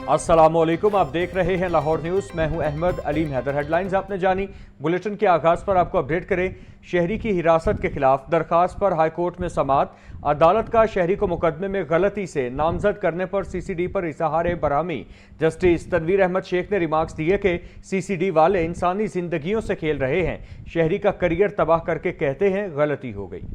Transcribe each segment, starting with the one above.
अस्सलामुअलैकुम, आप देख रहे हैं लाहौर न्यूज़। मैं हूं अहमद अलीम हैदर। हेडलाइंस आपने जानी। बुलेटिन के आगाज़ पर आपको अपडेट करें। शहरी की हिरासत के खिलाफ दरखास्त पर हाई कोर्ट में समाअत। अदालत का शहरी को मुकदमे में गलती से नामजद करने पर सीसीडी पर इजहार बरहमी। जस्टिस तनवीर अहमद शेख ने रिमार्क्स दिए कि सीसीडी वाले इंसानी जिंदगियों से खेल रहे हैं, शहरी का करियर तबाह करके कहते हैं गलती हो गई।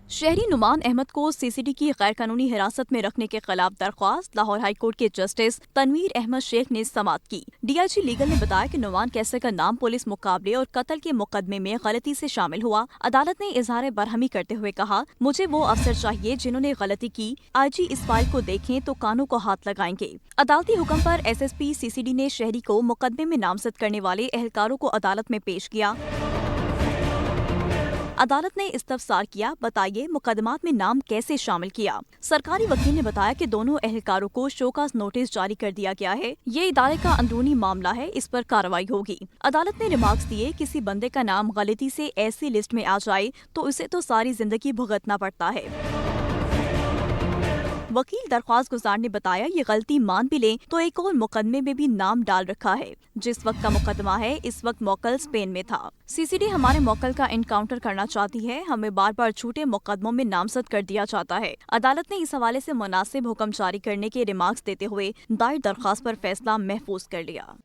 शहरी नुमान अहमद को सीसीडी की गैर कानूनी हिरासत में रखने के खिलाफ दरख्वास्त लाहौर हाई कोर्ट के जस्टिस तनवीर अहमद शेख ने समाअत की। डीआईजी लीगल ने बताया कि नुमान कैसे का नाम पुलिस मुकाबले और कत्ल के मुकदमे में गलती से शामिल हुआ। अदालत ने इजहार बरहमी करते हुए कहा, मुझे वो अफसर चाहिए जिन्होंने गलती की। आईजी इस फाइल को देखें तो कानों को हाथ लगाएंगे। अदालती हुक्म पर एसएसपी सीसीडी ने शहरी को मुकदमे में नामजद करने वाले एहलकारों को अदालत में पेश किया। अदालत ने इस्तफसार किया, बताइए मुकदमात में नाम कैसे शामिल किया। सरकारी वकील ने बताया कि दोनों एहलकारों को शोकास नोटिस जारी कर दिया गया है। ये इदारे का अंदरूनी मामला है, इस पर कार्रवाई होगी। अदालत ने रिमार्क्स दिए, किसी बंदे का नाम गलती से ऐसी लिस्ट में आ जाए तो उसे तो सारी जिंदगी भुगतना पड़ता है। वकील दरख्वास्त गुजार ने बताया, ये गलती मान भी लें तो एक और मुकदमे में भी नाम डाल रखा है। जिस वक्त का मुकदमा है इस वक्त मोकल स्पेन में था। सीसीडी हमारे मोकल का एनकाउंटर करना चाहती है, हमें बार बार झूठे मुकदमों में नामजद कर दिया जाता है। अदालत ने इस हवाले से मुनासिब हुक्म जारी करने के रिमार्क्स देते हुए दायर दरख्वास्त पर फैसला महफूज कर लिया।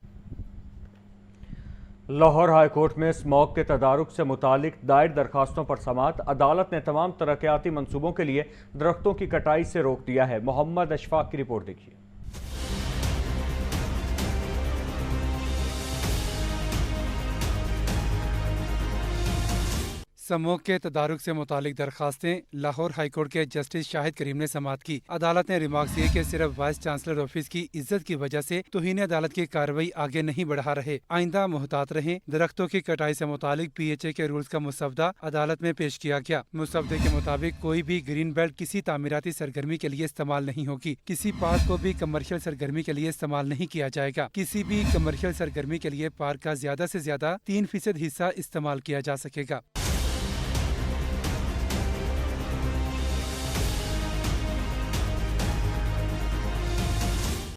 लाहौर हाई कोर्ट में स्मॉग के तदारुक से मुतालिक दायर दरखास्तों पर समाअत। अदालत ने तमाम तरक्याती मंसूबों के लिए दरख्तों की कटाई से रोक दिया है। मोहम्मद अशफाक की रिपोर्ट देखिए। स्मॉग के तदारुक से मुतालिक दरखास्तें लाहौर हाई कोर्ट के जस्टिस शाहिद करीम ने समाअत की। अदालत ने रिमार्क्स दिए कि सिर्फ वाइस चांसलर ऑफिस की इज्जत की वजह से तौहीन अदालत की कार्रवाई आगे नहीं बढ़ा रहे, आइंदा मुहतात रहें। दरख्तों की कटाई से मुतालिक PHA के रूल्स का मुसवदा अदालत में पेश किया गया। मुसवदे के मुताबिक कोई भी ग्रीन बेल्ट किसी तामीराती सरगर्मी के लिए इस्तेमाल नहीं होगी। किसी पार्क को भी कमर्शियल सरगर्मी के लिए इस्तेमाल नहीं किया जाएगा। किसी भी कमर्शियल सरगर्मी के लिए पार्क का ज्यादा से ज्यादा 3% हिस्सा इस्तेमाल किया जा सकेगा।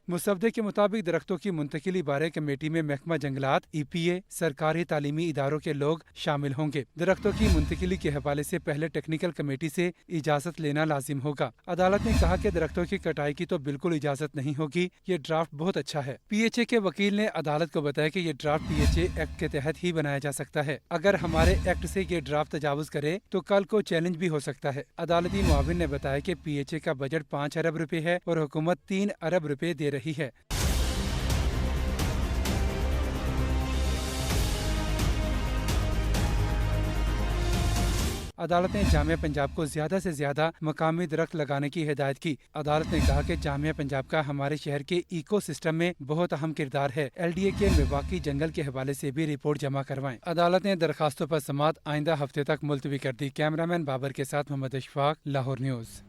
मुसवदे के मुताबिक दरख्तों की मुंतकिली बारे कमेटी में महकमा जंगलात, EPA, सरकारी तालीमी इदारों के लोग शामिल होंगे। दरख्तों की मुंतकिली के हवाले से पहले टेक्निकल कमेटी से इजाजत लेना लाजिम होगा। अदालत ने कहा कि दरख्तों की कटाई की तो बिल्कुल इजाजत नहीं होगी, ये ड्राफ्ट बहुत अच्छा है। PHA के वकील ने अदालत को बताया कि ये ड्राफ्ट PHA एक्ट के तहत ही बनाया जा सकता है। अगर हमारे एक्ट से ये ड्राफ्ट तजावुज करे तो कल को चैलेंज भी हो सकता है। अदालती मुआविन ने बताया कि PHA का बजट 5 अरब रुपए है और हुकूमत 3 अरब रुपए दे रही है। अदालत ने जामिया पंजाब को ज्यादा से ज्यादा मकामी दरख्त लगाने की हिदायत की। अदालत ने कहा कि जामिया पंजाब का हमारे शहर के इको सिस्टम में बहुत अहम किरदार है। LDA के मिवाकी जंगल के हवाले से भी रिपोर्ट जमा करवाएं। अदालत ने दरखास्तों पर समाअत आइंदा हफ्ते तक मुलतवी कर दी। कैमरामैन बाबर के साथ Mohammad Ashfaq, Lahore news.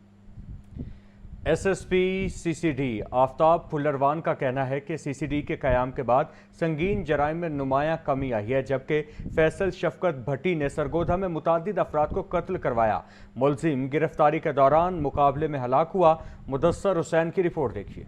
SSP CCD Aftab Phullarwan का कहना है कि CCD के क़याम के बाद संगीन जराइम में नुमायां कमी आई है, जबकि फैसल शफकत भट्टी ने सरगोधा में मुतादिद अफराद को कत्ल करवाया। मुलजिम गिरफ्तारी के दौरान मुकाबले में हलाक हुआ। मुदस्सर हुसैन की रिपोर्ट देखिए।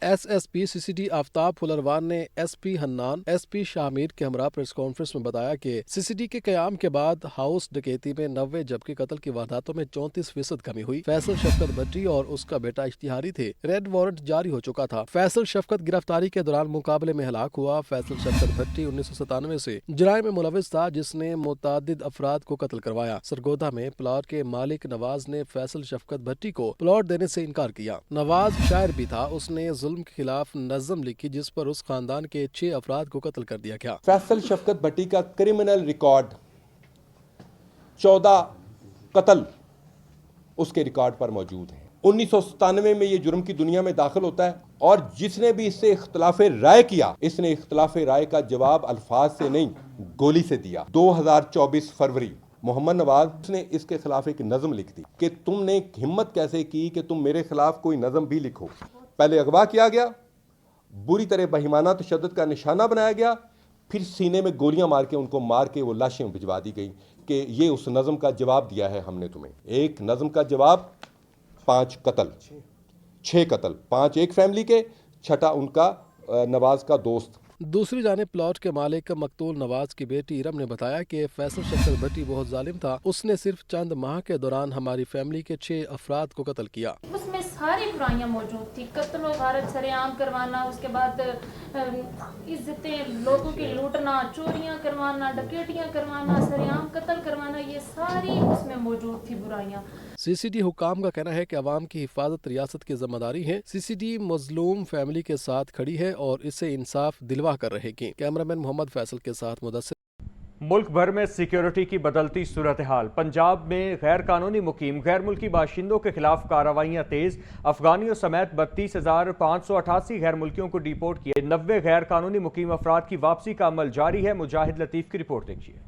SSP CCD आफ्ताब फुलरवान ने SP हन्नान, SP शामिर के हमरा प्रेस कॉन्फ्रेंस में बताया कि CCD के कयाम के बाद हाउस डकैती में 90 जबकि कत्ल की वारदातों में 34% कमी हुई। फैसल शफकत भट्टी और उसका बेटा इश्तिहारी थे। रेड वारंट जारी हो चुका था। फैसल शफकत गिरफ्तारी के दौरान मुकाबले में हलाक हुआ। फैसल शफकत भट्टी 1997 से जुराइम में मुलविस था, जिसने मुतादिद अफराद को कत्ल करवाया। सरगोधा में प्लॉट के मालिक नवाज ने फैसल शफकत भट्टी को प्लॉट देने से इनकार किया। नवाज शायर भी था, उसने जुल्म के खिलाफ नज़म लिखी जिस पर उस खानदान के 6 अफराद को कत्ल कर दिया गया। फैसल शफकत भट्टी का क्रिमिनल रिकॉर्ड 14 कत्ल उसके रिकॉर्ड पर मौजूद है। 1997 में ये जुर्म की दुनिया में दाखिल होता है और जिसने भी इससे इख्तिलाफे राय किया, इसने इख्तिलाफे राय का जवाब अल्फाज से नहीं गोली से दिया। 2024 फरवरी मोहम्मद नवाज ने इसके खिलाफ एक नज़म लिख दी कि तुमने हिम्मत कैसे की कि तुम मेरे खिलाफ कोई नज़म भी लिखो। पहले अगवा किया गया, बुरी तरह बहिमाना तशद्दुद का निशाना बनाया गया, फिर सीने में गोलियां मार के उनको मार के वो लाशें भिजवा दी गई कि ये उस नज़म का जवाब दिया है हमने तुम्हें। एक नज़म का जवाब 5 कत्ल, 6 कत्ल, 5 एक फैमिली के, 6ठा उनका नवाज का दोस्त। दूसरी जानिब प्लॉट के मालिक मकतूल नवाज की बेटी इरम ने बताया कि फैसल शक्कर भट्टी बहुत जालिम था, उसने सिर्फ चंद माह के दौरान हमारी फैमिली के 6 अफराद को कत्ल किया। उसमें सारी बुराइयां मौजूद थी, कत्ल व गारत सरेआम करवाना, उसके बाद इज्जतें लोगों की लूटना, चोरियां करवाना, डकैतियां करवाना, सरेआम कत्ल करवाना, ये सारी उसमें मौजूद थी बुराइयां। सीसीडी हुकाम का कहना है कि अवाम की हिफाजत रियासत की जिम्मेदारी है। सीसीडी मजलूम फैमिली के साथ खड़ी है और इसे इंसाफ दिलवा कर रहेगी। कैमरामैन मोहम्मद फैसल के साथ मुदस्सिर। मुल्क भर में सिक्योरिटी की बदलती सूरत हाल। पंजाब में गैर कानूनी मुकीम गैर मुल्की बाशिंदों के खिलाफ कार्रवाइयां तेज। अफगानियों समेत 32,588 गैर मुल्कियों को डिपोर्ट किए। 90 गैर कानूनी मुकीम अफराद की वापसी का अमल जारी है। मुजाहिद लतीफ की रिपोर्ट देखिए।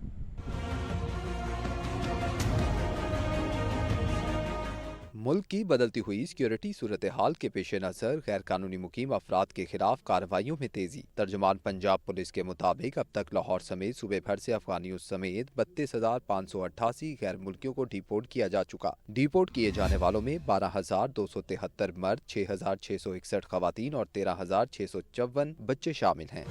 मुल्क की बदलती हुई सिक्योरिटी सूरत हाल के पेश नज़र गैर कानूनी मुकीम अफराद के खिलाफ कार्रवाइयों में तेजी। तर्जुमान पंजाब पुलिस के मुताबिक अब तक लाहौर समेत सूबे भर से अफगानियों समेत 32,588 गैर मुल्कियों को डिपोर्ट किया जा चुका। डिपोर्ट किए जाने वालों में 12,273 मर्द, 6,661 खवातीन और 13,654 बच्चे शामिल हैं।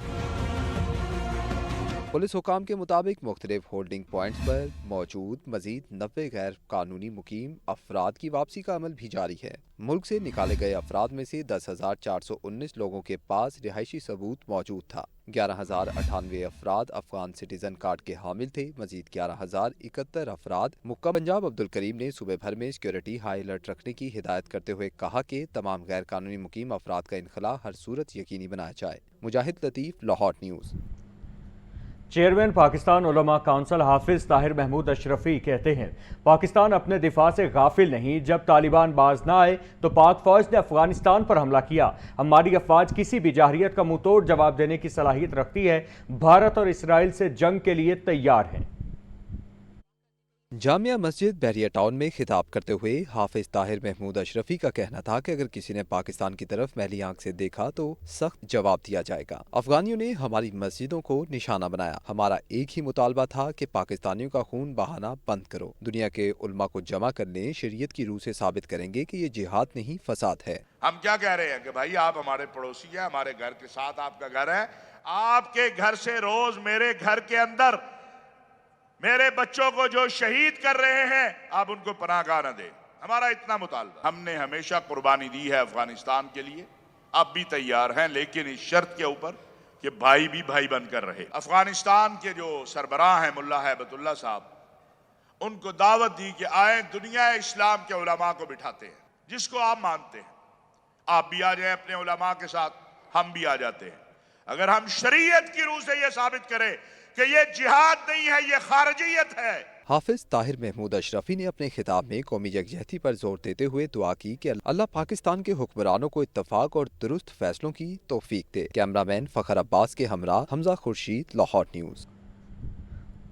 पुलिस हुकाम के मुताबिक मुख्तलिफ होल्डिंग पॉइंट्स पर मौजूद मजीद 90 गैर कानूनी मुकीम अफराद की वापसी का अमल भी जारी है। मुल्क से निकाले गए अफराद में से 10,419 लोगों के पास रिहायशी सबूत मौजूद था। 11,098 अफराद अफगान सिटीजन कार्ड के हामिल थे। मजीद 11,071 अफराद मुक्का। पंजाब अब्दुल करीम ने सूबे भर में सिक्योरिटी हाई अलर्ट रखने की हिदायत करते हुए कहा कि तमाम गैर कानूनी मुकीम अफराद का इनखला हर सूरत यकीनी बनाया जाए। मुजाहिद लतीफ, लाहौर न्यूज़। चेयरमैन पाकिस्तान उलमा काउंसिल हाफिज ताहिर महमूद अशरफी कहते हैं, पाकिस्तान अपने दिफा से गाफिल नहीं। जब तालिबान बाज ना आए तो पाक फौज ने अफगानिस्तान पर हमला किया। हमारी अफवाज किसी भी जाहिरियत का मुंह तोड़ जवाब देने की सलाहियत रखती है। भारत और इसराइल से जंग के लिए तैयार है। जामिया मस्जिद बहरिया टाउन में खिताब करते हुए हाफिज ताहिर महमूद अशरफी का कहना था कि अगर किसी ने पाकिस्तान की तरफ मैली आंख से देखा तो सख्त जवाब दिया जाएगा। अफगानियों ने हमारी मस्जिदों को निशाना बनाया। हमारा एक ही मुतालबा था कि पाकिस्तानियों का खून बहाना बंद करो। दुनिया के उलमा को जमा कर लें, शरीयत की रूह से साबित करेंगे कि ये जिहाद नहीं फसाद है। हम क्या कह रहे हैं कि भाई आप हमारे पड़ोसी हैं, हमारे घर के साथ आपका घर है, आपके घर से रोज मेरे घर के अंदर मेरे बच्चों को जो शहीद कर रहे हैं आप उनको पनाहगाह न दें। हमारा इतना मुतालबा। हमने हमेशा कुर्बानी दी है अफगानिस्तान के लिए, अब भी तैयार हैं, लेकिन इस शर्त के ऊपर कि भाई भी भाई बनकर रहे। अफगानिस्तान के जो सरबराह हैं मुल्ला हैबतुल्लाह साहब, उनको दावत दी कि आए दुनिया इस्लाम के उलमा को बिठाते हैं, जिसको आप मानते हैं आप भी आ जाएं अपने उलमा के साथ, हम भी आ जाते हैं। अगर हम शरीयत की रूह से ये साबित करें कि ये जिहाद नहीं है, ये खारजियत है। हाफिज ताहिर महमूद अशरफी ने अपने खिताब में कौमी यकजहती पर जोर देते हुए दुआ की कि अल्लाह पाकिस्तान के हुक्मरानों को इत्तफाक और दुरुस्त फैसलों की तौफीक दे। कैमरामैन फखर अब्बास के हमरा हमजा खुर्शीद, लाहौर न्यूज़।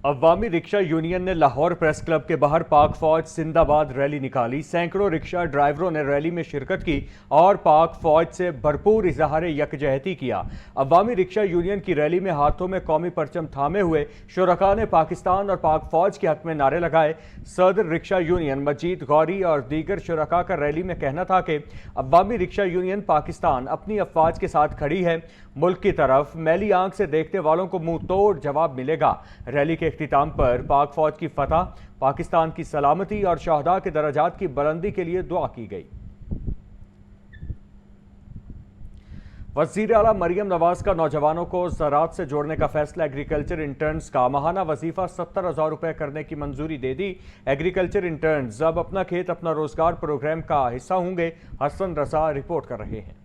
अवामी रिक्शा यूनियन ने लाहौर प्रेस क्लब के बाहर पाक फौज जिंदाबाद रैली निकाली। सैकड़ों रिक्शा ड्राइवरों ने रैली में शिरकत की और पाक फौज से भरपूर इजहार यकजहती किया। अवामी रिक्शा यूनियन की रैली में हाथों में कौमी परचम थामे हुए शुरका ने पाकिस्तान और पाक फौज के हक में नारे लगाए। सदर रिक्शा यूनियन मजीद गौरी और दीगर शुरका का रैली में कहना था कि अवामी रिक्शा यूनियन पाकिस्तान अपनी अफवाज के साथ खड़ी है। मुल्क की तरफ मैली आंख से देखने वालों को मुंह तोड़ जवाब मिलेगा। रैली के इख्तिताम पर पाक फौज की फतह, पाकिस्तान की सलामती और शहदा के दर्जात की बुलंदी के लिए दुआ की गई। वज़ीर आला मरियम नवाज का नौजवानों को ज़राअत से जोड़ने का फैसला। एग्रीकल्चर इंटर्न्स का माहाना वजीफा 70,000 रुपये करने की मंजूरी दे दी। एग्रीकल्चर इंटर्न्स अब अपना खेत अपना रोजगार प्रोग्राम का हिस्सा होंगे। हसन रजा रिपोर्ट कर रहे हैं।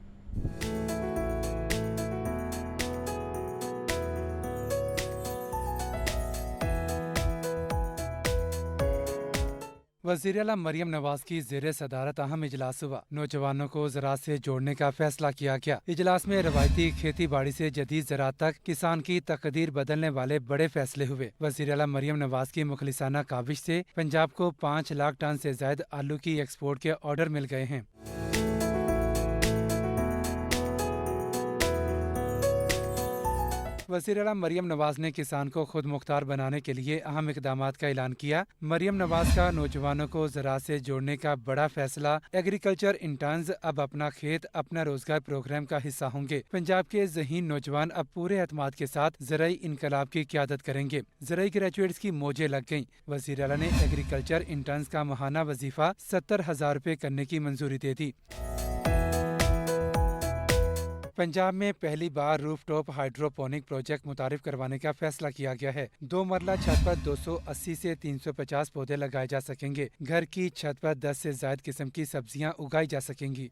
वज़ीर आला मरियम नवाज की ज़ेरे सदारत अहम इजलास हुआ। नौजवानों को ज़राअत से जोड़ने का फैसला किया गया। इजलास में रवायती खेती बाड़ी से जदीद ज़राअत तक किसान की तकदीर बदलने वाले बड़े फैसले हुए। वज़ीर आला मरियम नवाज की मुखलिसाना काविश से पंजाब को 5 लाख टन से ज्यादा आलू की एक्सपोर्ट के ऑर्डर मिल गए हैं। वज़ीर आला मरियम नवाज ने किसान को खुद मुख्तार बनाने के लिए अहम इकदामात का ऐलान किया। मरियम नवाज का नौजवानों को ज़राअत से जोड़ने का बड़ा फैसला। एग्रीकल्चर इंटर्न्स अब अपना खेत अपना रोजगार प्रोग्राम का हिस्सा होंगे। पंजाब के ज़हीन नौजवान अब पूरे एतमाद के साथ ज़राई इनकलाब की क़यादत करेंगे। ज़राई ग्रेजुएट्स की मौजें लग गईं। वज़ीर आला ने एग्रीकल्चर इंटर्न्स का माहाना वजीफा 70,000 रुपये करने की मंजूरी दे दी। पंजाब में पहली बार रूफटॉप हाइड्रोपोनिक प्रोजेक्ट मुतारिफ करवाने का फैसला किया गया है। 2 मरला छत पर 280 से 350 पौधे लगाए जा सकेंगे। घर की छत पर 10 से ज़ायद किस्म की सब्जियां उगाई जा सकेंगी।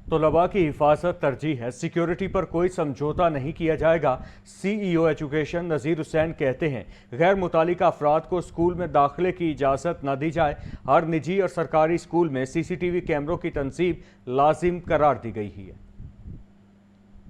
तलबा की हिफाजत तरजीह है, सिक्योरिटी पर कोई समझौता नहीं किया जाएगा। CEO एजुकेशन नज़ीर हुसैन कहते हैं गैर मुतालिका अफराद को स्कूल में दाखिले की इजाज़त न दी जाए। हर निजी और सरकारी स्कूल में CCTV कैमरों की तनसीब लाजिम करार दी गई है।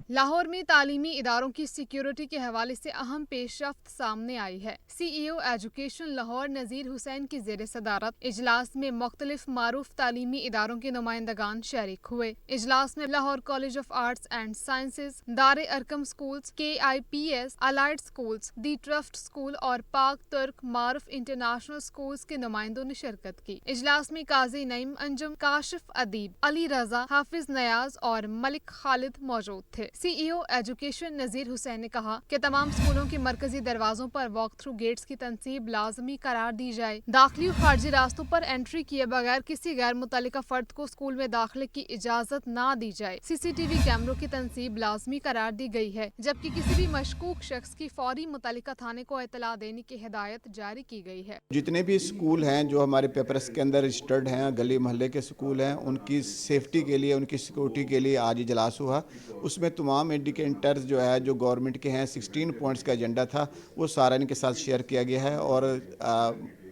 लाहौर में तालीमी इदारों की सिक्योरिटी के हवाले से अहम पेशरफ्त सामने आई है। CEO एजुकेशन लाहौर नज़ीर हुसैन की ज़ेर सदारत इजलास में मुख्तलिफ मारूफ तालीमी इदारों के नुमाइंदगान शरीक हुए। इजलास में Lahore college of arts and sciences, Dare Arqam schools, KIPS, Allied schools, the trust school और पाक तुर्क मारूफ इंटरनेशनल स्कूल्स के नुमाइंदों ने शिरकत की। इजलास में काजी नईम अंजुम, काशिफ अदीब, अली रजा, हाफिज नयाज और मलिक खालिद मौजूद थे। CEO एजुकेशन नज़ीर हुसैन ने कहा कि तमाम स्कूलों के मरकजी दरवाजों पर वॉक थ्रू गेट्स की तनसीब लाजमी करार दी जाए। दाखिली और खारजी रास्तों पर एंट्री किए बगैर किसी गैर मुतल्लिका फर्द को स्कूल में दाखिले की इजाजत ना दी जाए। CCTV कैमरों की तनसीब लाजमी करार दी गई है, जबकि किसी भी मशकूक शख्स की फौरी मुतल्लिका थाने को इतला देने की हिदायत जारी की गई है। जितने भी स्कूल हैं जो हमारे पेपर्स के अंदर रजिस्टर्ड हैं, गली मोहल्ले के स्कूल हैं, उनकी सेफ्टी के लिए, उनकी सिक्योरिटी के लिए आज इजलास हुआ। उसमें तमाम इंडिकेटर्स जो है जो गवर्नमेंट के हैं 16 पॉइंट्स का एजेंडा था वो सारा इनके साथ शेयर किया गया है और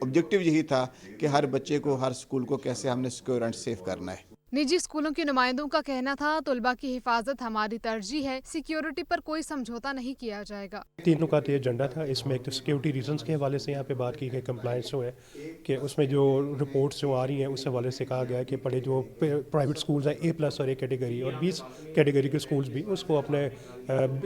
ऑब्जेक्टिव यही था कि हर बच्चे को हर स्कूल को कैसे हमने सिक्योर एंड सेफ करना है। निजी स्कूलों के नुमाइंदों का कहना था तलबा की हिफाजत हमारी तरजीह है, सिक्योरिटी पर कोई समझौता नहीं किया जाएगा। 3 नुकात एजेंडा था। इसमें एक तो सिक्योरिटी रीजंस के हवाले से यहाँ पे बात की गई, कंप्लाइंस जो है कि उसमें जो रिपोर्ट्स जो आ रही हैं उस हवाले से कहा गया है कि बड़े जो प्राइवेट स्कूल्स हैं A+ और A कैटेगरी और 20 कैटेगरी के स्कूल्स भी उसको अपने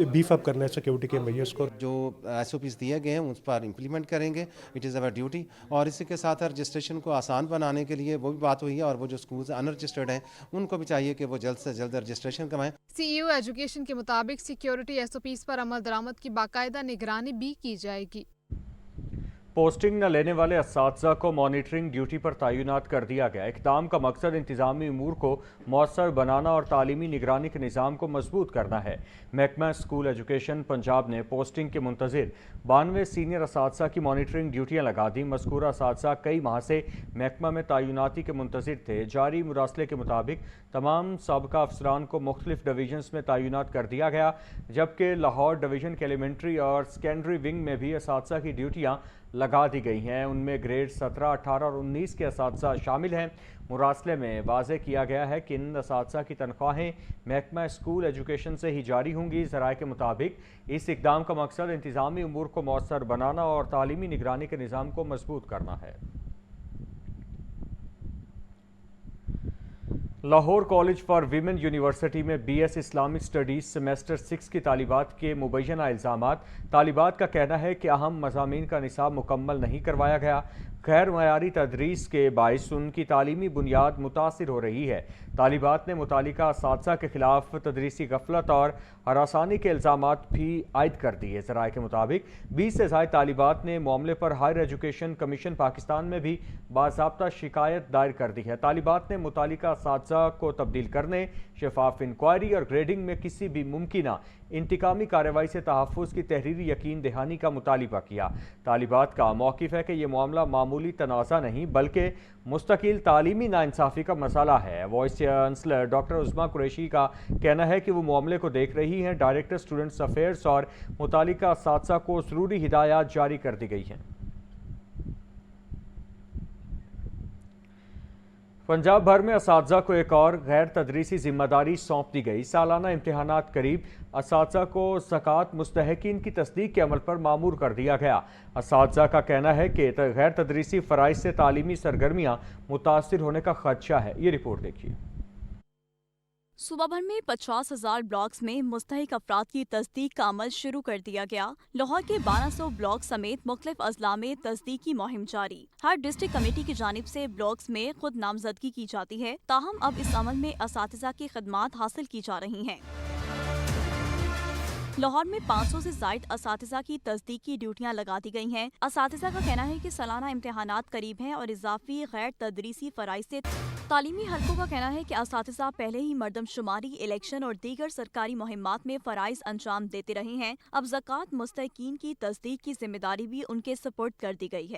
बीफ अप करना है सिक्योरिटी के मेजर्स को। जो SOPs दिए गए हैं उस पर इम्प्लीमेंट करेंगे, इट इज़ अवर ड्यूटी। और इसी के साथ रजिस्ट्रेशन को आसान बनाने के लिए वो भी बात हुई है और वो जो स्कूल्स अनरजिस्टर्ड हैं उनको भी चाहिए कि वो जल्द से जल्द रजिस्ट्रेशन करवाएं। CEO एजुकेशन के मुताबिक सिक्योरिटी SOPs पर अमल दरामद की बाकायदा निगरानी भी की जाएगी। पोस्टिंग न लेने वाले असातिज़ा को मॉनिटरिंग ड्यूटी पर तैनात कर दिया गया। इक़दाम का मकसद इंतज़ामी उमूर को मौसर बनाना और तालीमी निगरानी के निज़ाम को मजबूत करना है। महकमा स्कूल एजुकेशन पंजाब ने पोस्टिंग के मुंतज़िर 92 सीनियर असातिज़ा की मॉनिटरिंग ड्यूटियाँ लगा दी। मज़कूरा असातिज़ा कई माह से महकमा में तैनाती के मुंतज़िर थे। जारी मुरासले के मुताबिक तमाम साबिक़ा अफसरान को मुख्तलिफ डिवीजन्स में तैनात कर दिया गया, जबकि लाहौर डिवीज़न के एलिमेंट्री और सेकेंडरी विंग में भी असातिज़ा की ड्यूटियाँ लगा दी गई हैं। उनमें ग्रेड 17, 18 और 19 के असातिज़ा शामिल हैं। मुरासले में वाज़े किया गया है कि इन असातिज़ा की तनख्वाहें महकमा स्कूल एजुकेशन से ही जारी होंगी। ज़राए के मुताबिक इस इक़दाम का मकसद इंतज़ामी उमूर को मौसर बनाना और तालीमी निगरानी के निज़ाम को मजबूत करना है। Lahore college for women university में BS इस्लामिक स्टडीज़ सेमेस्टर 6 की तालिबात के मुबैना इल्ज़ामात। तालिबात का कहना है कि अहम मज़ामीन का निसाब मुकम्मल नहीं करवाया गया। गैर मयारी तदरीस के बाइस उनकी तालीमी बुनियाद मुतासिर हो रही है। तालिबात ने मुतालिका असातिज़ा के खिलाफ तदरीसी गफलत और हरासानी के इल्ज़ामात भी आयद कर दिए। ज़राए के मुताबिक 20 से ज़ायद तालिबात ने मामले पर हायर एजुकेशन कमीशन पाकिस्तान में भी बाज़ाब्ता शिकायत दायर कर दी है। तालिबात ने मुतालिका असातिज़ा को तब्दील करने, शफाफ इंक्वायरी और ग्रेडिंग में किसी भी मुमकिना इंतकामी कार्रवाई से तहफ़्फ़ुज़ की तहरीरी यकीन दहानी का मुतालिबा किया। तालिबात का मौक़िफ़ है कि यह मामला मामूली तनाज़ा नहीं बल्कि मुस्तकिल तालीमी नाइंसाफ़ी का मसला है। वाइस चांसलर डॉक्टर उस्मा कुरैशी का कहना है कि वो मामले को देख रही हैं। डायरेक्टर स्टूडेंट्स अफेयर्स और मुतालिका असातिज़ा को ज़रूरी हिदायत जारी कर दी गई हैं। पंजाब भर में असातिज़ा को एक और गैर तदरीसी जिम्मेदारी सौंप दी गई। सालाना इम्तिहानात करीब असातिज़ा को ज़कात मुस्तहकीन की तस्दीक के अमल पर मामूर कर दिया गया। असातिज़ा का कहना है कि गैर तदरीसी फ़राइज़ से तालीमी सरगर्मियाँ मुतासिर होने का खदशा है। ये रिपोर्ट देखिए। सूबा भर में 50,000 ब्लॉक्स में मुस्तहिक अफराद की तस्दीक का अमल शुरू कर दिया गया। लाहौर के 1200 ब्लॉक समेत मुख्तलिफ अजला में तस्दीक की मुहिम जारी। हर डिस्ट्रिक्ट कमेटी की जानिब से ब्लॉक्स में खुद नामजदगी की जाती है। ताहम अब इस अमल में असातिज़ा की खदमात हासिल की जा रही हैं। लाहौर में 500 से ज़ायद असातिज़ा की तस्दीक की ड्यूटियां लगा दी गई हैं। असातिज़ा का कहना है कि सालाना इम्तहानात करीब हैं और इजाफी गैर तदरीसी फ़राइज़ से तालीमी हलकों का कहना है कि असातिज़ा पहले ही मरदमशुमारी, इलेक्शन और दीगर सरकारी मुहिम्मात में फ़राइज़ अंजाम देते रहे हैं। अब ज़कात मुस्तहिकीन की तस्दीक की जिम्मेदारी भी उनके सपुर्द कर दी गई है।